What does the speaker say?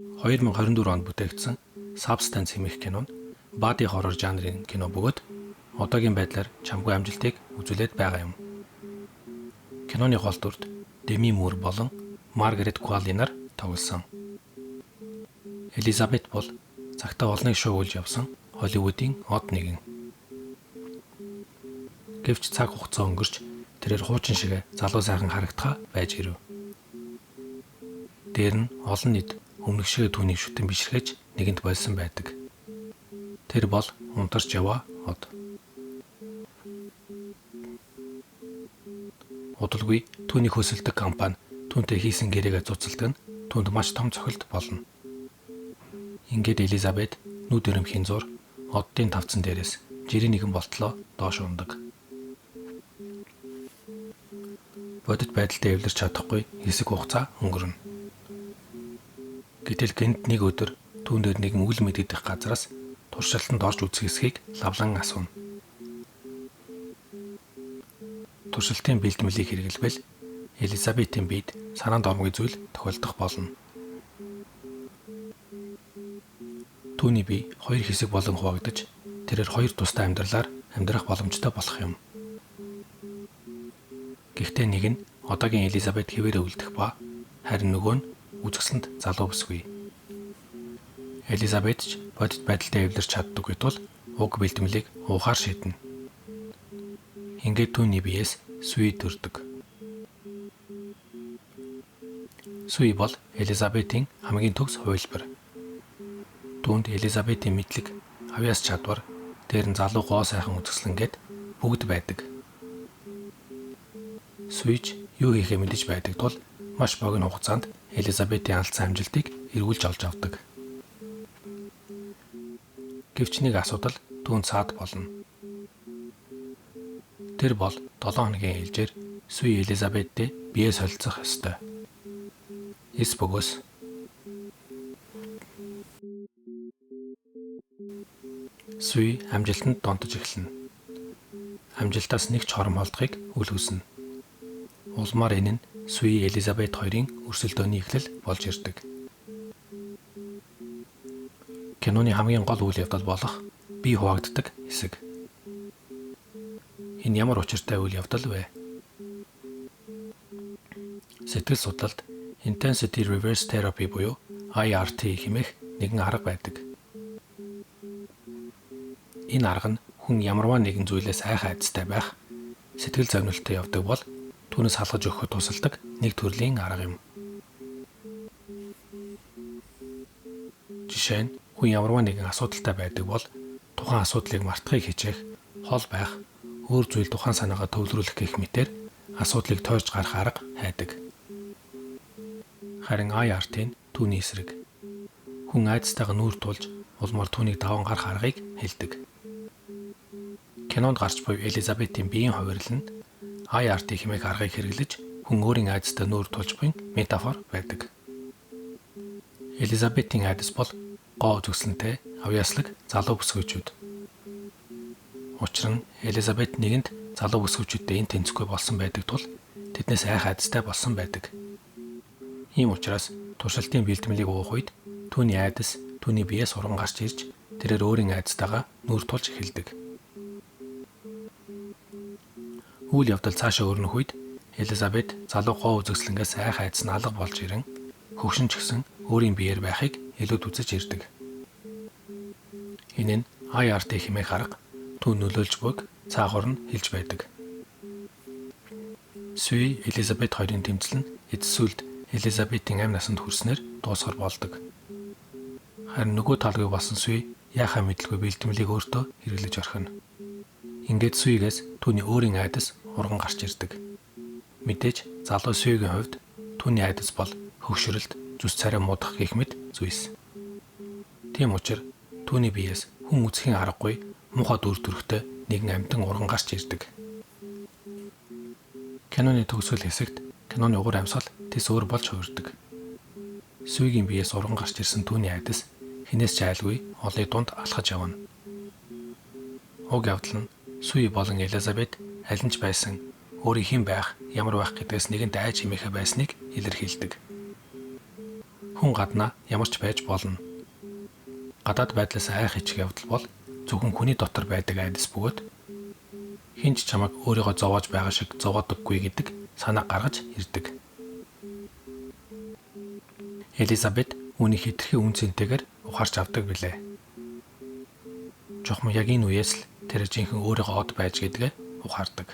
2024 онд бүтээгдсэн Substance хэмээх кино нь body horror жанрын кино бөгөөд одоогийн байдлаар чамгүй амжилтыг үзүүлээд байгаа юм. Киноны гол дүрд Demi Moore болон Margaret Qualley нар тоглосон. Элизабет бол цагтаа олныг шуугуулж явсан Холливуудын од нэгэн. Гэвч цаг хугацаа өнгөрч тэрээр хуучин шиг залуу сайхан харагдхаа байж ирэв. Дээр нь олон нийт өмнөх шиг түүнийг шүтэн бишрхэж нэгэнт болсон байдаг. Тэр бол унтарч яваа од. Удалгүй түүний хөсөлдөг компани түүнтэй хийсэн гэрээгээ цуцалдаг нь түүнд маш том цохилт болно. Ингээд Элизабет нүд өрөмхийн зур оддын тавцан дээрээс жирийн нэгэн болтлоо доош ундаг. Бодит байдалтай эвлэрч чадахгүй хэсэг хугацаа өнгөрнө. Гэтэл гэнт нэг өдөр түүнээр нэгэн үл мэдэгдэх газраас туршилтанд орж үзэх эсхийг лавлан асууна. Туршилтын бэлтгэлийг хэрэглэвэл Элизабетийн биед санаанд ормгүй зүйл тохиолдох болно. Түүний бие хоёр хэсэг болон хуваагдаж тэрээр хоёр тусдаа амьдралаар амьдрах боломжтой болох юм. Гэхдээ нэг нь одоогийн Элизабет хэвээрээ үлдэх ба харин нөгөө нь үзэсгэлэнт залуу бүсгүй. Элизабет ч бодит байдалтай эвлэрч чаддаггүй тул уг бэлтгэлийг уухаар шийднэ. Ингээд түүний биеэс Суи төрдөг. Суи бол Элизабетийн хамгийн төгс хувилбар. Түүнд Элизабетийн мэдлэг, авьяас чадвар, дээр нь залуу гоо сайхан үзэсгэлэнгээд бүгд байдаг. Суич юу хийхээ мэдэж байдаг тул маш богино хугацаанд Элизабетийн алдсан амжилтыг эргүүлж олж авдаг. Гэвч нэг асуудал түүнд цаад болно. Тэр бол 7 хоногийн ээлжээр Суи Элизабеттэй бие солилцох ёстой. Эс бөгөөс Суи амжилтанд донтож эхэлнэ. Амжилтаас нэг ч хором холдохыг үл хүснэ. Улмаар энэ нь Суи Элизабет хоёрын өрсөлдөөний эхлэл болж ирдэг. Киноны хамгийн гол үйл явдал болох бие хуваагддаг хэсэг. Энэ ямар учиртай үйл явдал вэ? Сэтгэл судлалд Intensity Reverse Therapy буюу IRT хэмээх нэгэн арга байдаг. Энэ арга нь хүн ямарваа нэгэн зүйлээс айхаа айцтай байх, сэтгэл зовнилттой явдаг бол түүнээс халахж өгөхөд тусалдаг нэг төрлийн арга юм. Жишээ нь хүн ямарваа нэгэн асуудалтай байдаг бол тухайн асуудлыг мартахыг хичээх, хол байх, өөр зүйл тухайн санаагаа төвлөрүүлэх гэх мэтээр асуудлыг тойрч гарах арга хайдаг. Харин IRT нь түүний эсрэг. Хүн айцтайгаа нүүр тулж улмаар түүнийг даван гарах аргыг хэлдэг. Кинонд гарч буй Элизабетийн биеийн хувирал нь IRT хэмээх аргыг хэрэглэж хүн өөрийн айцтай нүүр тулж буй метафор байдаг. Элизабетийн айдас бол гоо үзэсгэлэнтэй авьяаслаг залуу бүсгүйчүүд. Учир нь Элизабет нэгэнд залуу бүсгүйчүүдтэй эн тэнцэхгүй болсон байдаг тул тэднээс айх айдастай болсон байдаг. Ийм учраас туршилтын бэлтгэлийг уух үед түүний айдас түүний биеэс уран гарч ирж тэрээр өөрийн айдастайгаа нүүр тулж эхэлдэг. Үйл явдал цаашаа өрнөх үед Элизабет залуу гоо үзэсгэлэнгээс айх айдас нь алга болж ирэн хөвшин ч гэсэн өөрийн биеэр байхыг илүүд үзэж ирдэг. Энэ нь IRT хэмээх арга түүн нөлөөлж буйг цаагуур нь хэлж байдаг. Суи Элизабет хоёрын тэмцэл нь эцсүүлд Элизабетийн амь насанд хүрснээр дуусгар болдог. Харин нөгөө талгүй болсон Суи яхаа мэдлгүй бэлтгэлийг өөртөө хэрэглэж орхино. Ингээд Суигээс түүний өөрийн айдас урган гарч ирдэг. Мэдээж залуу Суигийн хувьд түүний айдас бол хөвшрөлт, зүс царай муудах гэх мэт зүйлс. Тийм учраас түүний биеэс хүн үзхийн аргагүй муухай дүр төрхтэй нэгэн амьтан урган гарч ирдэг. Киноны төгсгөл хэсэгт киноны угар амьсгал тэс өөр болж хувирдаг. Суигийн биеэс урган гарч ирсэн түүний айдас хинээс ч айлгүй олны дунд алхаж явна. Уг явдал нь Суи болон Элизабет аль нь ч байсан өөрийн хэн байх, ямар байх гэдгээс нэгэнт айж хэмээхэ байсныг илэрхийлдэг. Хүн гаднаа ямар ч байж болно. Гадаад байдлаас айх хичиг явдал бол зөвхөн хүний дотор байдаг айдас бөгөөд хинч чамайг өөрийгөө зовоож байгаа шиг зовоодоггүй гэдэг санаа гаргаж ирдэг. Элизабет үүнийг хэтэрхий үнцэнтэйгээр ухаарч авдаг билээ. Чухам яг энэ үеэс л тэр жинхэнэ өөрийгөө од байж гэдгээ ухаардаг.